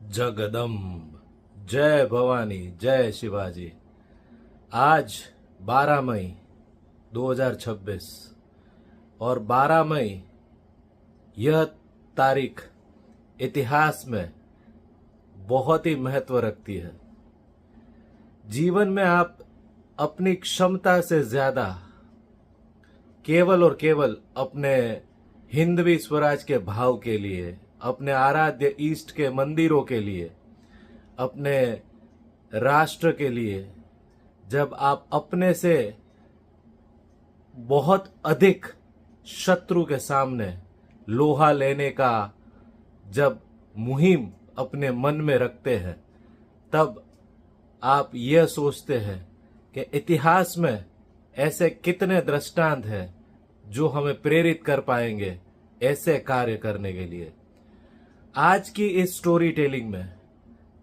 जगदम्ब। जय भवानी, जय शिवाजी। आज 12 मई 2026 और 12 मई यह तारीख इतिहास में बहुत ही महत्व रखती है। जीवन में आप अपनी क्षमता से ज्यादा केवल और केवल अपने हिंदवी स्वराज के भाव के लिए, अपने आराध्य ईष्ट के मंदिरों के लिए, अपने राष्ट्र के लिए, जब आप अपने से बहुत अधिक शत्रु के सामने लोहा लेने का जब मुहिम अपने मन में रखते हैं, तब आप यह सोचते हैं कि इतिहास में ऐसे कितने दृष्टांत हैं जो हमें प्रेरित कर पाएंगे ऐसे कार्य करने के लिए। आज की इस स्टोरी टेलिंग में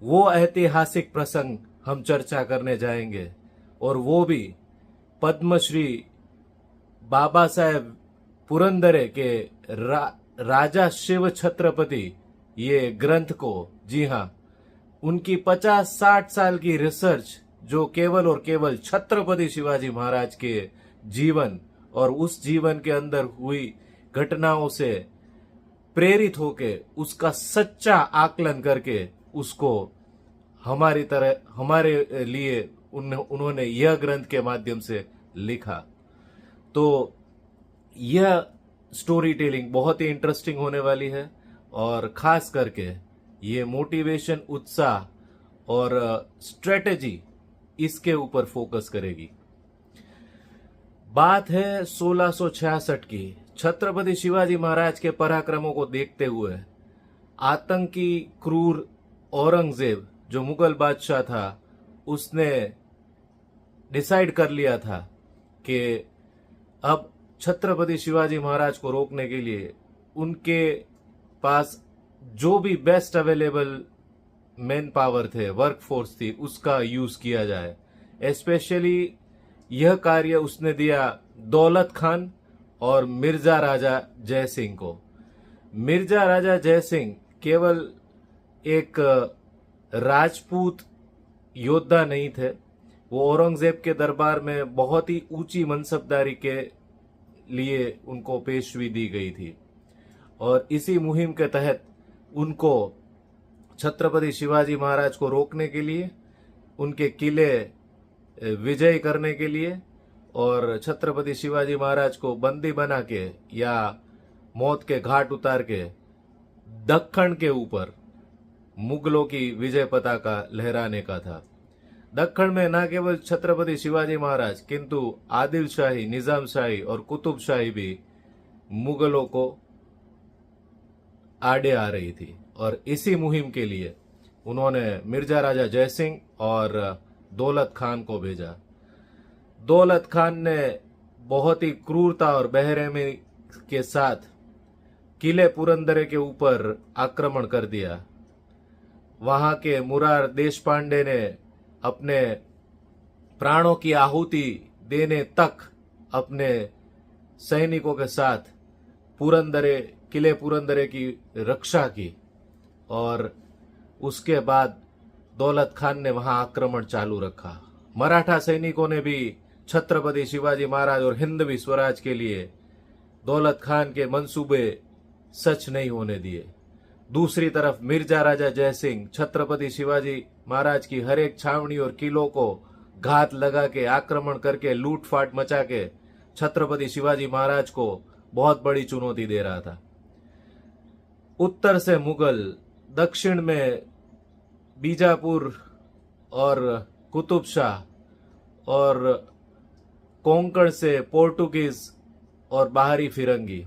वो ऐतिहासिक प्रसंग हम चर्चा करने जाएंगे, और वो भी पद्मश्री बाबा साहेब पुरंदरे के राजा शिव छत्रपति ये ग्रंथ को, जी हाँ, उनकी 50-60 साल की रिसर्च जो केवल और केवल छत्रपति शिवाजी महाराज के जीवन और उस जीवन के अंदर हुई घटनाओं से प्रेरित होके उसका सच्चा आकलन करके उसको हमारी तरह हमारे लिए उन्होंने यह ग्रंथ के माध्यम से लिखा। तो यह स्टोरी टेलिंग बहुत ही इंटरेस्टिंग होने वाली है, और खास करके ये मोटिवेशन, उत्साह और स्ट्रेटेजी इसके ऊपर फोकस करेगी। बात है 1666 की। छत्रपति शिवाजी महाराज के पराक्रमों को देखते हुए आतंकी क्रूर औरंगजेब जो मुगल बादशाह था, उसने डिसाइड कर लिया था कि अब छत्रपति शिवाजी महाराज को रोकने के लिए उनके पास जो भी बेस्ट अवेलेबल मैन पावर थे, वर्क फोर्स थी, उसका यूज किया जाए। स्पेशली यह कार्य उसने दिया दौलत खान और मिर्जा राजा जय सिंह को। मिर्जा राजा जय सिंह केवल एक राजपूत योद्धा नहीं थे, वो औरंगजेब के दरबार में बहुत ही ऊंची मनसबदारी के लिए उनको पेशवी दी गई थी, और इसी मुहिम के तहत उनको छत्रपति शिवाजी महाराज को रोकने के लिए, उनके किले विजय करने के लिए और छत्रपति शिवाजी महाराज को बंदी बना के या मौत के घाट उतार के दक्कन के ऊपर मुगलों की विजय पताका लहराने का था। दक्कन में न केवल छत्रपति शिवाजी महाराज किंतु आदिल शाही, निजाम शाही और कुतुब शाही भी मुगलों को आड़े आ रही थी, और इसी मुहिम के लिए उन्होंने मिर्जा राजा जय सिंह और दौलत खान को भेजा। दौलत खान ने बहुत ही क्रूरता और बेरहमी के साथ किले पुरंदरे के ऊपर आक्रमण कर दिया। वहां के मुरार देशपांडे ने अपने प्राणों की आहुति देने तक अपने सैनिकों के साथ किले पुरंदरे की रक्षा की, और उसके बाद दौलत खान ने वहां आक्रमण चालू रखा। मराठा सैनिकों ने भी छत्रपति शिवाजी महाराज और हिंदवी स्वराज के लिए दौलत खान के मंसूबे सच नहीं होने दिए। दूसरी तरफ मिर्जा राजा जय सिंह छत्रपति शिवाजी महाराज की हर एक छावनी और किलों को घात लगा के, आक्रमण करके, लूटफाट मचा के छत्रपति शिवाजी महाराज को बहुत बड़ी चुनौती दे रहा था। उत्तर से मुगल, दक्षिण में बीजापुर और कुतुब शाह, और कोंकण से पोर्टुगीज और बाहरी फिरंगी,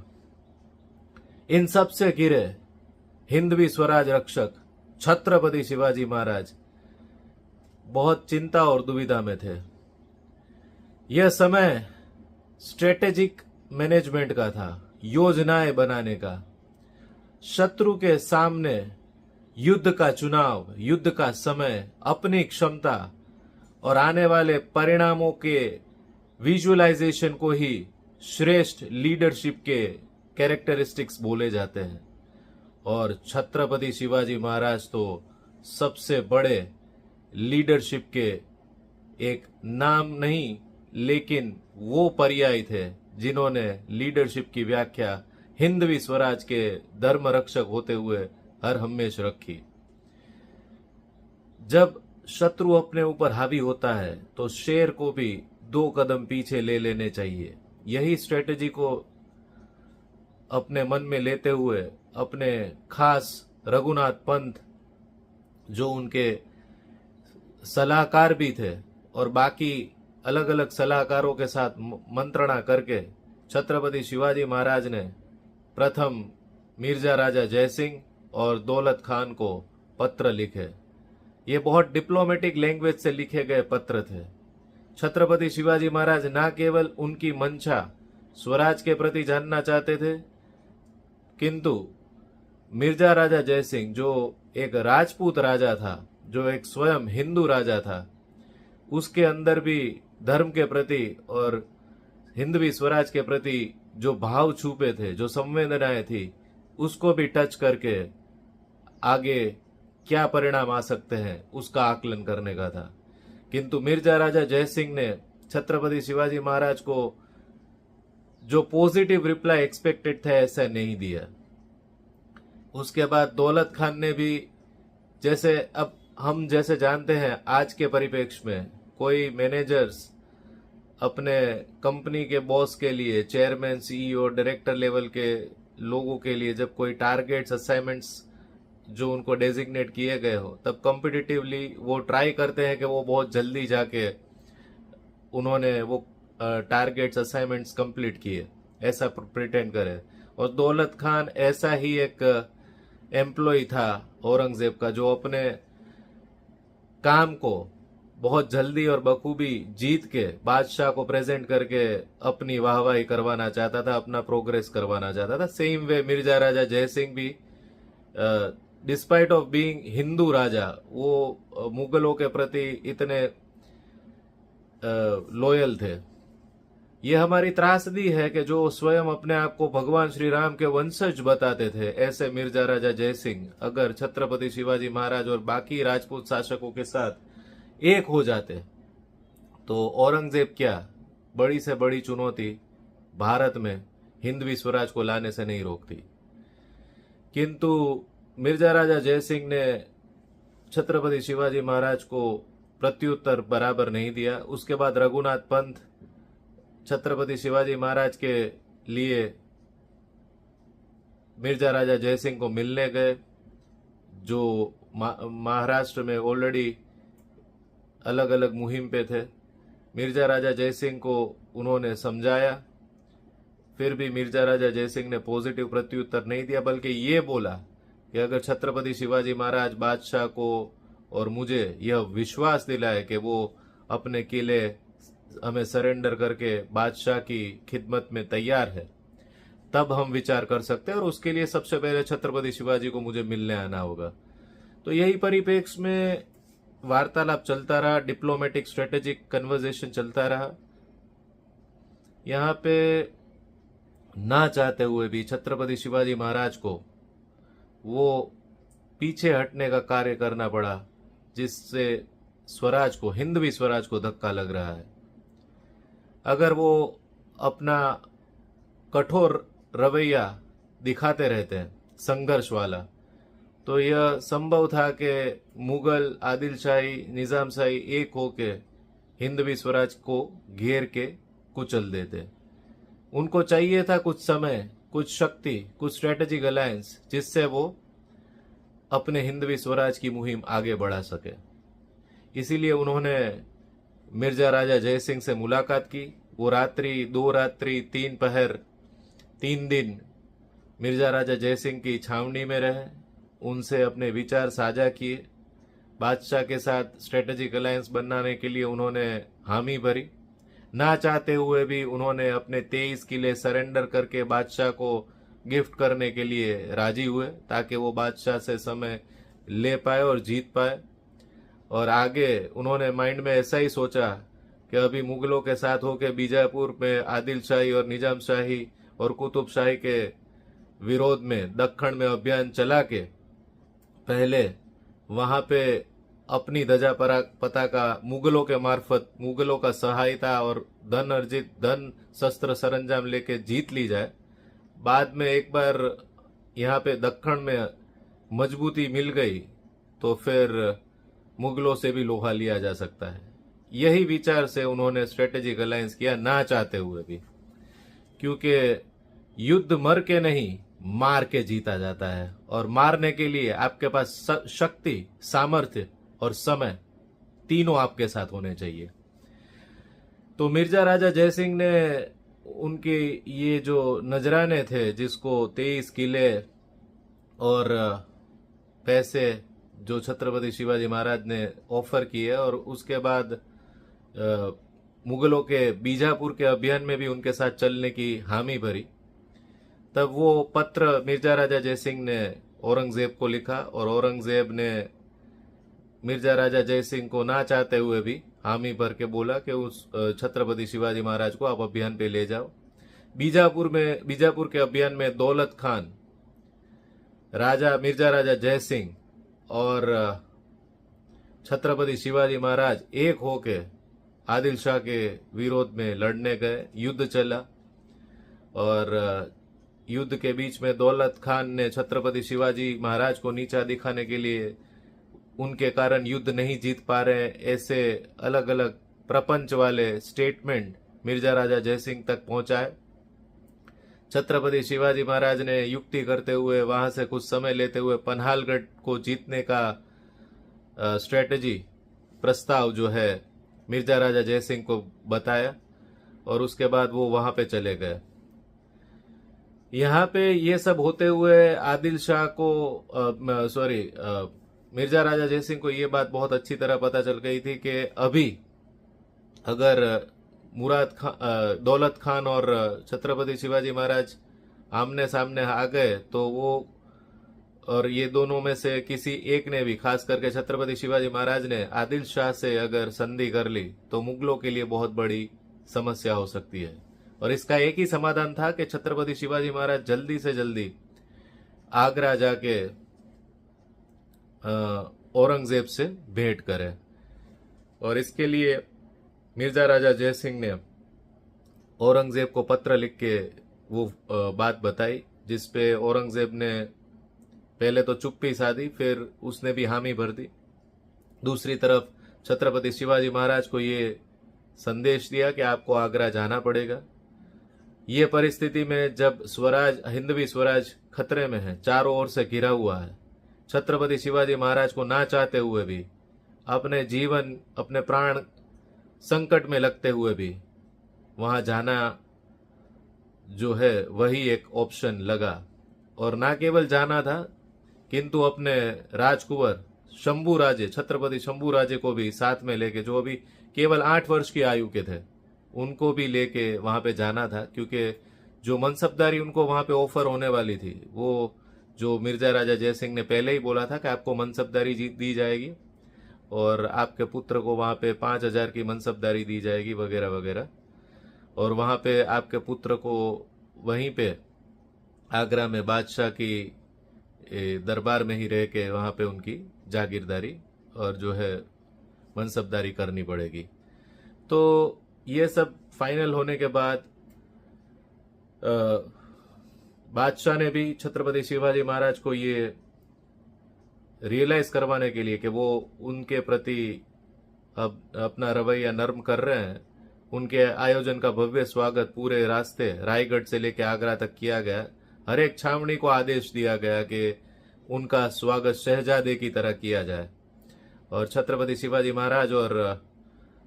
इन सब से घिरे हिंदवी स्वराज रक्षक छत्रपति शिवाजी महाराज बहुत चिंता और दुविधा में थे। यह समय स्ट्रेटेजिक मैनेजमेंट का था, योजनाएं बनाने का, शत्रु के सामने युद्ध का चुनाव, युद्ध का समय, अपनी क्षमता और आने वाले परिणामों के विजुअलाइजेशन को ही श्रेष्ठ लीडरशिप के कैरेक्टरिस्टिक्स बोले जाते हैं। और छत्रपति शिवाजी महाराज तो सबसे बड़े लीडरशिप के एक नाम नहीं, लेकिन वो पर्याय थे जिन्होंने लीडरशिप की व्याख्या हिंदवी स्वराज के धर्म रक्षक होते हुए हर हमेश रखी। जब शत्रु अपने ऊपर हावी होता है तो शेर को भी 2 कदम पीछे ले लेने चाहिए। यही स्ट्रेटेजी को अपने मन में लेते हुए अपने खास रघुनाथ पंत, जो उनके सलाहकार भी थे, और बाकी अलग अलग सलाहकारों के साथ मंत्रणा करके छत्रपति शिवाजी महाराज ने प्रथम मिर्जा राजा जयसिंह और दौलत खान को पत्र लिखे। ये बहुत डिप्लोमेटिक लैंग्वेज से लिखे गए पत्र थे। छत्रपति शिवाजी महाराज न केवल उनकी मंशा स्वराज के प्रति जानना चाहते थे, किंतु मिर्जा राजा जयसिंह जो एक राजपूत राजा था, जो एक स्वयं हिंदू राजा था, उसके अंदर भी धर्म के प्रति और हिंदवी स्वराज के प्रति जो भाव छुपे थे, जो संवेदनाएं थी, उसको भी टच करके आगे क्या परिणाम आ सकते हैं उसका आकलन करने का था। किंतु मिर्जा राजा जयसिंह ने छत्रपति शिवाजी महाराज को जो पॉजिटिव रिप्लाई एक्सपेक्टेड था ऐसा नहीं दिया। उसके बाद दौलत खान ने भी, जैसे अब हम जैसे जानते हैं आज के परिप्रेक्ष्य में, कोई मैनेजर्स अपने कंपनी के बॉस के लिए, चेयरमैन, सीईओ, डायरेक्टर लेवल के लोगों के लिए जब कोई टारगेट्स, असाइनमेंट्स जो उनको डेजिग्नेट किए गए हो, तब कॉम्पिटिटिवली वो ट्राई करते हैं कि वो बहुत जल्दी जाके उन्होंने वो टारगेट्स, असाइनमेंट्स कंप्लीट किए, ऐसा प्रिटेंड करे। और दौलत खान ऐसा ही एक एम्प्लॉय था औरंगजेब का, जो अपने काम को बहुत जल्दी और बखूबी जीत के बादशाह को प्रेजेंट करके अपनी वाहवाही करवाना चाहता था, अपना प्रोग्रेस करवाना चाहता था। सेम वे मिर्जा राजा जयसिंह भी डिस्पाइट ऑफ बीइंग हिंदू राजा, वो मुगलों के प्रति इतने लॉयल थे। ये हमारी त्रासदी है कि जो स्वयं अपने आप को भगवान श्री राम के वंशज बताते थे, ऐसे मिर्जा राजा जयसिंह अगर छत्रपति शिवाजी महाराज और बाकी राजपूत शासकों के साथ एक हो जाते तो औरंगजेब क्या बड़ी से बड़ी चुनौती भारत में हिंदवी स्वराज को लाने से नहीं रोकती। किंतु मिर्जा राजा जयसिंह ने छत्रपति शिवाजी महाराज को प्रत्युत्तर बराबर नहीं दिया। उसके बाद रघुनाथ पंत छत्रपति शिवाजी महाराज के लिए मिर्जा राजा जयसिंह को मिलने गए, जो महाराष्ट्र में ऑलरेडी अलग अलग मुहिम पे थे। मिर्जा राजा जयसिंह को उन्होंने समझाया, फिर भी मिर्जा राजा जयसिंह ने पॉजिटिव प्रत्युत्तर नहीं दिया, बल्कि ये बोला कि अगर छत्रपति शिवाजी महाराज बादशाह को और मुझे यह विश्वास दिलाए कि वो अपने किले हमें सरेंडर करके बादशाह की खिदमत में तैयार है, तब हम विचार कर सकते हैं, और उसके लिए सबसे पहले छत्रपति शिवाजी को मुझे मिलने आना होगा। तो यही परिप्रेक्ष्य में वार्तालाप चलता रहा, डिप्लोमेटिक स्ट्रेटेजिक कन्वर्सेशन चलता रहा। यहाँ पे ना चाहते हुए भी छत्रपति शिवाजी महाराज को वो पीछे हटने का कार्य करना पड़ा, जिससे स्वराज को, हिंदवी स्वराज को धक्का लग रहा है। अगर वो अपना कठोर रवैया दिखाते रहते हैं, संघर्ष वाला, तो यह संभव था कि मुगल, आदिलशाही, निजामशाही एक होके हिंदवी स्वराज को घेर के कुचल देते। उनको चाहिए था कुछ समय, कुछ शक्ति, कुछ स्ट्रेटेजिक अलायंस, जिससे वो अपने हिंदवी स्वराज की मुहिम आगे बढ़ा सके। इसीलिए उन्होंने मिर्जा राजा जयसिंह से मुलाकात की। वो रात्रि, 2 रात्रि 3 पहर 3 दिन मिर्जा राजा जयसिंह की छावनी में रहे, उनसे अपने विचार साझा किए। बादशाह के साथ स्ट्रेटेजिक अलायंस बनाने के लिए उन्होंने हामी भरी। ना चाहते हुए भी उन्होंने अपने 23 किले सरेंडर करके बादशाह को गिफ्ट करने के लिए राजी हुए, ताकि वो बादशाह से समय ले पाए और जीत पाए। और आगे उन्होंने माइंड में ऐसा ही सोचा कि अभी मुगलों के साथ होकर बीजापुर में आदिलशाही और निजामशाही और कुतुबशाही के विरोध में दक्षिण में अभियान चला के पहले वहां पे अपनी ध्वजा पताका मुगलों के मार्फत, मुगलों का सहायता और धन शस्त्र सरंजाम लेके जीत ली जाए, बाद में एक बार यहाँ पे दक्कन में मजबूती मिल गई तो फिर मुगलों से भी लोहा लिया जा सकता है। यही विचार से उन्होंने स्ट्रेटेजिक अलायंस किया, ना चाहते हुए भी, क्योंकि युद्ध मर के नहीं मार के जीता जाता है, और मारने के लिए आपके पास शक्ति, सामर्थ्य और समय तीनों आपके साथ होने चाहिए। तो मिर्जा राजा जयसिंह ने उनके ये जो नजराने थे, जिसको 23 किले और पैसे जो छत्रपति शिवाजी महाराज ने ऑफर किए, और उसके बाद मुगलों के बीजापुर के अभियान में भी उनके साथ चलने की हामी भरी, तब वो पत्र मिर्जा राजा जयसिंह ने औरंगजेब को लिखा, और औरंगजेब ने मिर्जा राजा जयसिंह को ना चाहते हुए भी हामी भर के बोला कि उस छत्रपति शिवाजी महाराज को आप अभियान पे ले जाओ। बीजापुर के अभियान में दौलत खान, मिर्जा राजा जयसिंह और छत्रपति शिवाजी महाराज एक होके आदिल शाह के विरोध में लड़ने गए। युद्ध चला, और युद्ध के बीच में दौलत खान ने छत्रपति शिवाजी महाराज को नीचा दिखाने के लिए, उनके कारण युद्ध नहीं जीत पा रहे, ऐसे अलग अलग प्रपंच वाले स्टेटमेंट मिर्जा राजा जयसिंह तक पहुंचाए। छत्रपति शिवाजी महाराज ने युक्ति करते हुए, वहां से कुछ समय लेते हुए पन्हालगढ़ को जीतने का स्ट्रेटजी प्रस्ताव जो है मिर्जा राजा जयसिंह को बताया, और उसके बाद वो वहां पे चले गए। यहाँ पे ये सब होते हुए आदिल शाह को मिर्जा राजा जयसिंह को ये बात बहुत अच्छी तरह पता चल गई थी कि अभी अगर दौलत खान और छत्रपति शिवाजी महाराज आमने सामने आ गए तो वो, और ये दोनों में से किसी एक ने भी, खास करके छत्रपति शिवाजी महाराज ने आदिल शाह से अगर संधि कर ली तो मुगलों के लिए बहुत बड़ी समस्या हो सकती है। और इसका एक ही समाधान था कि छत्रपति शिवाजी महाराज जल्दी से जल्दी आगरा जाके औरंगजेब से भेंट करें, और इसके लिए मिर्जा राजा जयसिंह ने औरंगजेब को पत्र लिख के वो बात बताई, जिसपे औरंगजेब ने पहले तो चुप्पी साधी, फिर उसने भी हामी भर दी। दूसरी तरफ छत्रपति शिवाजी महाराज को ये संदेश दिया कि आपको आगरा जाना पड़ेगा। ये परिस्थिति में जब हिंदवी स्वराज खतरे में है, चारों ओर से घिरा हुआ है, छत्रपति शिवाजी महाराज को ना चाहते हुए भी, अपने जीवन, अपने प्राण संकट में लगते हुए भी वहां जाना जो है वही एक ऑप्शन लगा। और ना केवल जाना था, किंतु अपने राजकुंवर शंभूराजे, छत्रपति शंभूराजे को भी साथ में लेके, जो अभी केवल 8 वर्ष की आयु के थे, उनको भी लेके वहां पे जाना था, क्योंकि जो मनसबदारी उनको वहां पे ऑफर होने वाली थी, वो जो मिर्जा राजा जयसिंह ने पहले ही बोला था कि आपको मनसबदारी दी जाएगी और आपके पुत्र को वहां पे 5,000 की मनसबदारी दी जाएगी वगैरह वगैरह, और वहां पे आपके पुत्र को वहीं पे आगरा में बादशाह की दरबार में ही रह के वहां पे उनकी जागीरदारी और जो है मनसबदारी करनी पड़ेगी। तो ये सब फाइनल होने के बाद बादशाह ने भी छत्रपति शिवाजी महाराज को ये रियलाइज करवाने के लिए कि वो उनके प्रति अब अपना रवैया नर्म कर रहे हैं, उनके आयोजन का भव्य स्वागत पूरे रास्ते रायगढ़ से लेकर आगरा तक किया गया। हर एक छावनी को आदेश दिया गया कि उनका स्वागत शहजादे की तरह किया जाए, और छत्रपति शिवाजी महाराज और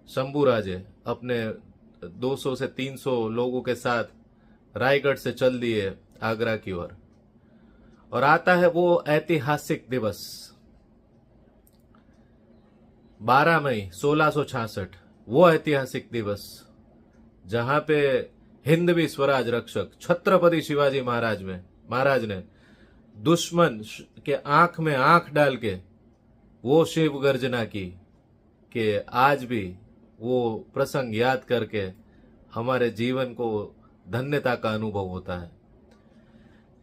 शंभूराजे अपने 200 से 300 लोगों के साथ रायगढ़ से चल दिए आगरा की ओर। और आता है वो ऐतिहासिक दिवस 12 मई 1666, वो ऐतिहासिक दिवस जहां पे हिंदवी स्वराज रक्षक छत्रपति शिवाजी महाराज ने दुश्मन के आंख में आंख डाल के वो शिव गर्जना की कि आज भी वो प्रसंग याद करके हमारे जीवन को धन्यता का अनुभव होता है।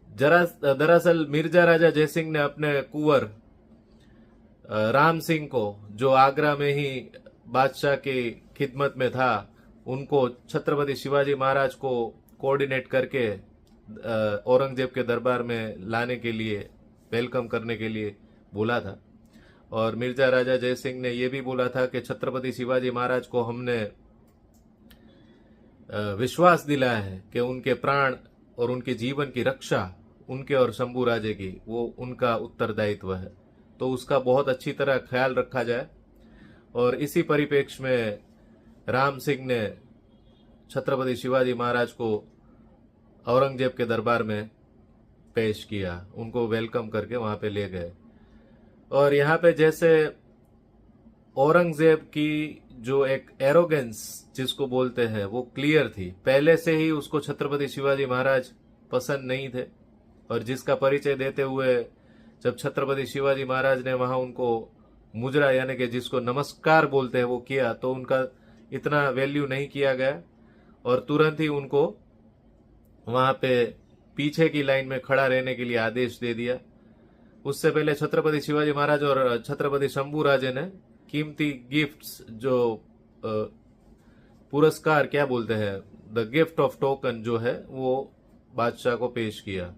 दरअसल मिर्जा राजा जयसिंह ने अपने कुंवर राम सिंह को, जो आगरा में ही बादशाह की खिदमत में था, उनको छत्रपति शिवाजी महाराज को कोऑर्डिनेट करके औरंगजेब के दरबार में लाने के लिए, वेलकम करने के लिए बोला था। और मिर्जा राजा जयसिंह ने यह भी बोला था कि छत्रपति शिवाजी महाराज को हमने विश्वास दिलाया है कि उनके प्राण और उनके जीवन की रक्षा उनके और शंभू राजे की, वो उनका उत्तरदायित्व है, तो उसका बहुत अच्छी तरह ख्याल रखा जाए। और इसी परिप्रेक्ष्य में राम सिंह ने छत्रपति शिवाजी महाराज को औरंगजेब के दरबार में पेश किया, उनको वेलकम करके वहां पे ले गए। और यहाँ पे जैसे औरंगजेब की जो एक एरोगेंस जिसको बोलते हैं वो क्लियर थी, पहले से ही उसको छत्रपति शिवाजी महाराज पसंद नहीं थे। और जिसका परिचय देते हुए जब छत्रपति शिवाजी महाराज ने वहां उनको मुजरा यानी कि जिसको नमस्कार बोलते हैं वो किया, तो उनका इतना वैल्यू नहीं किया गया और तुरंत ही उनको वहां पे पीछे की लाइन में खड़ा रहने के लिए आदेश दे दिया। उससे पहले छत्रपति शिवाजी महाराज और छत्रपति शंभू राजे ने कीमती गिफ्ट्स, जो पुरस्कार क्या बोलते हैं, द गिफ्ट ऑफ टोकन जो है, वो बादशाह को पेश किया।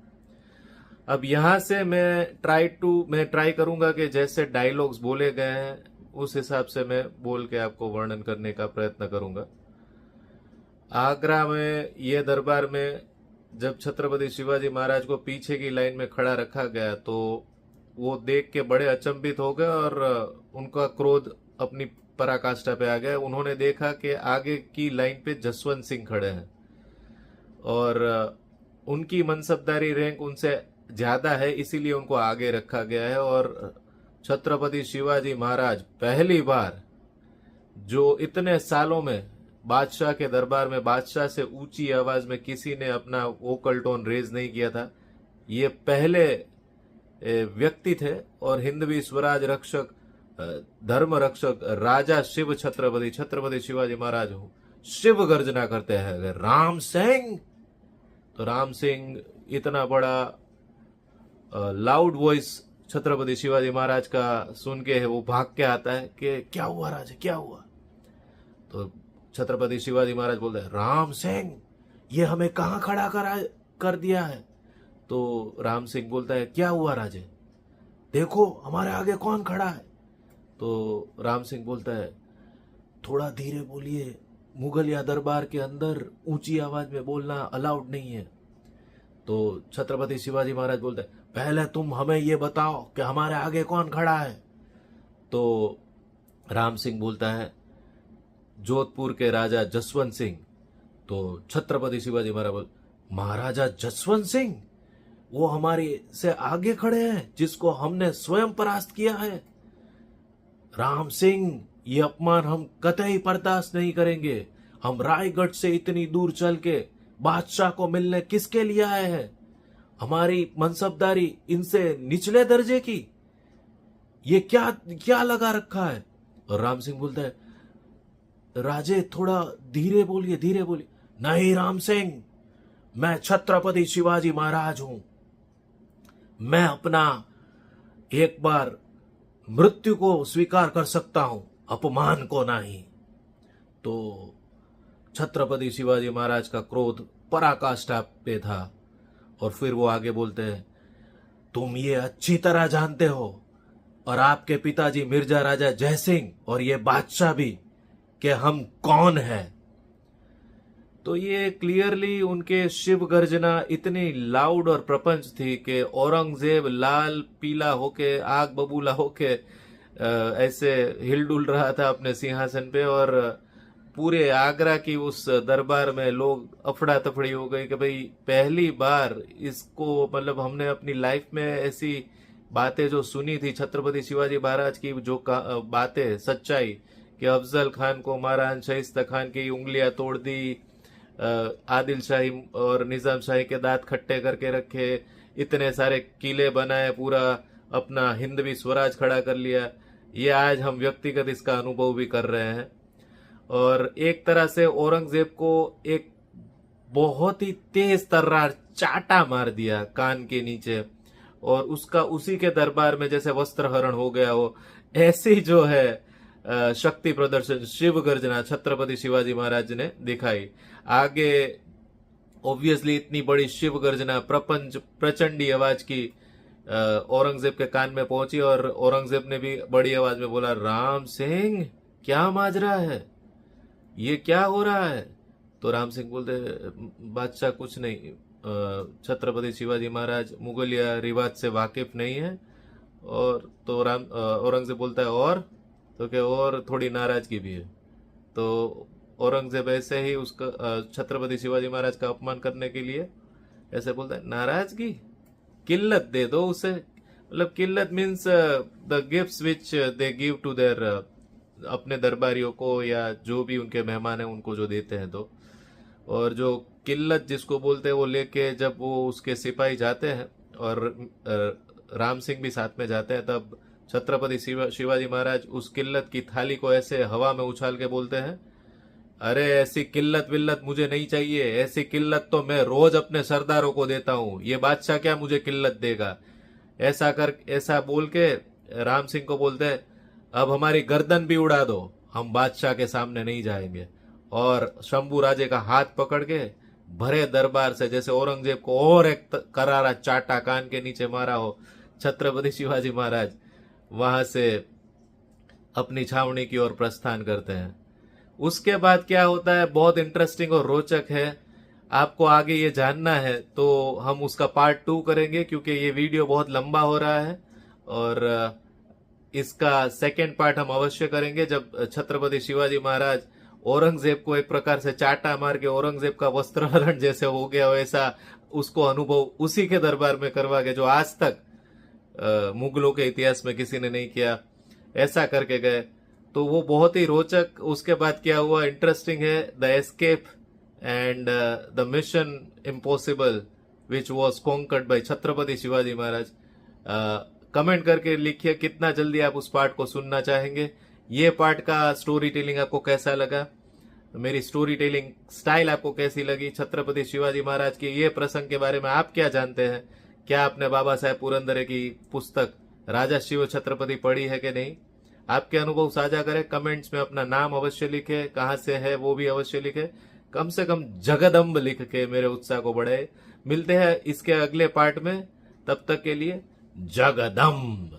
अब यहां से मैं ट्राई करूंगा कि जैसे डायलॉग्स बोले गए हैं उस हिसाब से मैं बोल के आपको वर्णन करने का प्रयत्न करूंगा। आगरा में ये दरबार में जब छत्रपति शिवाजी महाराज को पीछे की लाइन में खड़ा रखा गया तो वो देख के बड़े अचंभित हो गए और उनका क्रोध अपनी पराकाष्ठा पे आ गया। उन्होंने देखा कि आगे की लाइन पे जसवंत सिंह खड़े हैं और उनकी मनसबदारी रैंक उनसे ज्यादा है, इसीलिए उनको आगे रखा गया है। और छत्रपति शिवाजी महाराज पहली बार, जो इतने सालों में बादशाह के दरबार में बादशाह से ऊंची आवाज में किसी ने अपना वोकल टोन रेज नहीं किया था, ये पहले व्यक्ति थे। और हिंदवी स्वराज रक्षक, धर्म रक्षक राजा शिव छत्रपति शिवाजी महाराज हो शिव गर्जना करते हैं, राम सिंह। तो राम सिंह इतना बड़ा लाउड वॉइस छत्रपति शिवाजी महाराज का सुन के है वो भाग के आता है कि क्या हुआ राजे, क्या हुआ। तो छत्रपति शिवाजी महाराज बोलते हैं, राम सिंह ये हमें कहां खड़ा कर दिया है। तो राम सिंह बोलता है, क्या हुआ राजे, देखो हमारे आगे कौन खड़ा है। तो राम सिंह बोलता है, थोड़ा धीरे बोलिए, मुगलिया दरबार के अंदर ऊंची आवाज में बोलना अलाउड नहीं है। तो छत्रपति शिवाजी महाराज बोलते हैं, पहले तुम हमें ये बताओ कि हमारे आगे कौन खड़ा है। तो राम सिंह बोलता है, जोधपुर के राजा जसवंत सिंह। तो छत्रपति शिवाजी महाराज बोल, महाराजा जसवंत सिंह वो हमारे से आगे खड़े हैं, जिसको हमने स्वयं परास्त किया है। राम सिंह ये अपमान हम कतई बर्दाश्त नहीं करेंगे। हम रायगढ़ से इतनी दूर चल के बादशाह को मिलने किसके लिए आए हैं? हमारी मनसबदारी इनसे निचले दर्जे की, ये क्या क्या लगा रखा है। और राम सिंह बोलता है, राजे थोड़ा धीरे बोलिए, धीरे बोलिए। नहीं राम सिंह, मैं छत्रपति शिवाजी महाराज हूं, मैं अपना एक बार मृत्यु को स्वीकार कर सकता हूं, अपमान को नहीं। तो छत्रपति शिवाजी महाराज का क्रोध पराकाष्ठा पे था। और फिर वो आगे बोलते हैं, तुम ये अच्छी तरह जानते हो और आपके पिताजी मिर्जा राजा जयसिंह और ये बादशाह भी कि हम कौन है। तो ये क्लियरली उनके शिव गर्जना इतनी लाउड और प्रपंच थी कि औरंगजेब लाल पीला होके, आग बबूला होके ऐसे हिलडुल रहा था अपने सिंहासन पे। और पूरे आगरा की उस दरबार में लोग अफड़ा तफड़ी हो गई कि भाई पहली बार इसको, मतलब हमने अपनी लाइफ में ऐसी बातें जो सुनी थी छत्रपति शिवाजी महाराज की, जो बातें सच्चाई कि अफजल खान को मारा, शाइस्ता खान की उंगलियां तोड़ दी, आदिल शाही और निजाम शाही के दांत खट्टे करके रखे, इतने सारे किले बनाए, पूरा अपना हिंदवी स्वराज खड़ा कर लिया, ये आज हम व्यक्तिगत इसका अनुभव भी कर रहे हैं। और एक तरह से औरंगजेब को एक बहुत ही तेज तर्रार चाटा मार दिया कान के नीचे। और उसका उसी के दरबार में जैसे वस्त्र हरण हो गया हो, ऐसी जो है शक्ति प्रदर्शन शिव गर्जना छत्रपति शिवाजी महाराज ने दिखाई। आगे ऑब्वियसली इतनी बड़ी शिव गर्जना प्रपंच प्रचंडी आवाज की औरंगजेब के कान में पहुंची और औरंगजेब ने भी बड़ी आवाज में बोला, राम सिंह क्या माजरा है, ये क्या हो रहा है? तो राम सिंह बोलते, बादशाह कुछ नहीं, छत्रपति शिवाजी महाराज मुगलिया रिवाज से वाकिफ नहीं है। और तो औरंगजेब बोलता है और तो क्या, और थोड़ी नाराजगी भी है। तो औरंगजेब ऐसे ही उसका छत्रपति शिवाजी महाराज का अपमान करने के लिए ऐसे बोलता है, नाराजगी, किल्लत दे दो उसे। मतलब किल्लत means the gifts which they give to their अपने दरबारियों को या जो भी उनके मेहमान हैं उनको जो देते हैं। तो और जो किल्लत जिसको बोलते हैं वो लेके जब वो उसके सिपाही जाते हैं और राम सिंह भी साथ में जाते हैं, तब छत्रपति शिवाजी महाराज उस किल्लत की थाली को ऐसे हवा में उछाल के बोलते हैं, अरे ऐसी किल्लत विल्लत मुझे नहीं चाहिए, ऐसी किल्लत तो मैं रोज अपने सरदारों को देता हूँ, ये बादशाह क्या मुझे किल्लत देगा। ऐसा बोल के राम सिंह को बोलते हैं, अब हमारी गर्दन भी उड़ा दो, हम बादशाह के सामने नहीं जाएंगे। और शंभू राजे का हाथ पकड़ के भरे दरबार से जैसे औरंगजेब को और एक करारा चाटा कान के नीचे मारा हो, छत्रपति शिवाजी महाराज वहां से अपनी छावनी की ओर प्रस्थान करते हैं। उसके बाद क्या होता है बहुत इंटरेस्टिंग और रोचक है। आपको आगे ये जानना है तो हम उसका पार्ट 2 करेंगे, क्योंकि ये वीडियो बहुत लंबा हो रहा है। और इसका सेकेंड पार्ट हम अवश्य करेंगे जब छत्रपति शिवाजी महाराज औरंगजेब को एक प्रकार से चाटा मार के औरंगजेब का वस्त्रहरण जैसे हो गया हो, ऐसा उसको अनुभव उसी के दरबार में करवा के जो आज तक मुगलों के इतिहास में किसी ने नहीं किया, ऐसा करके गए। तो वो बहुत ही रोचक। उसके बाद क्या हुआ इंटरेस्टिंग है, the escape and the mission impossible which was conquered by Chhatrapati Shivaji Maharaj. Comment करके लिखिए कितना जल्दी आप उस पार्ट को सुनना चाहेंगे। ये पार्ट का स्टोरी टेलिंग आपको कैसा लगा, मेरी स्टोरी टेलिंग स्टाइल आपको कैसी लगी, छत्रपति शिवाजी महाराज के ये प्रसंग के बारे में आप क्या जानते हैं, क्या आपने बाबा साहेब पुरंदरे की पुस्तक राजा शिव छत्रपति पढ़ी है कि नहीं, आपके अनुभव साझा करें। कमेंट्स में अपना नाम अवश्य लिखे, कहां से है वो भी अवश्य लिखे, कम से कम जगदम्ब लिख के मेरे उत्साह को बढ़ाए। मिलते हैं इसके अगले पार्ट में, तब तक के लिए जगदम्ब।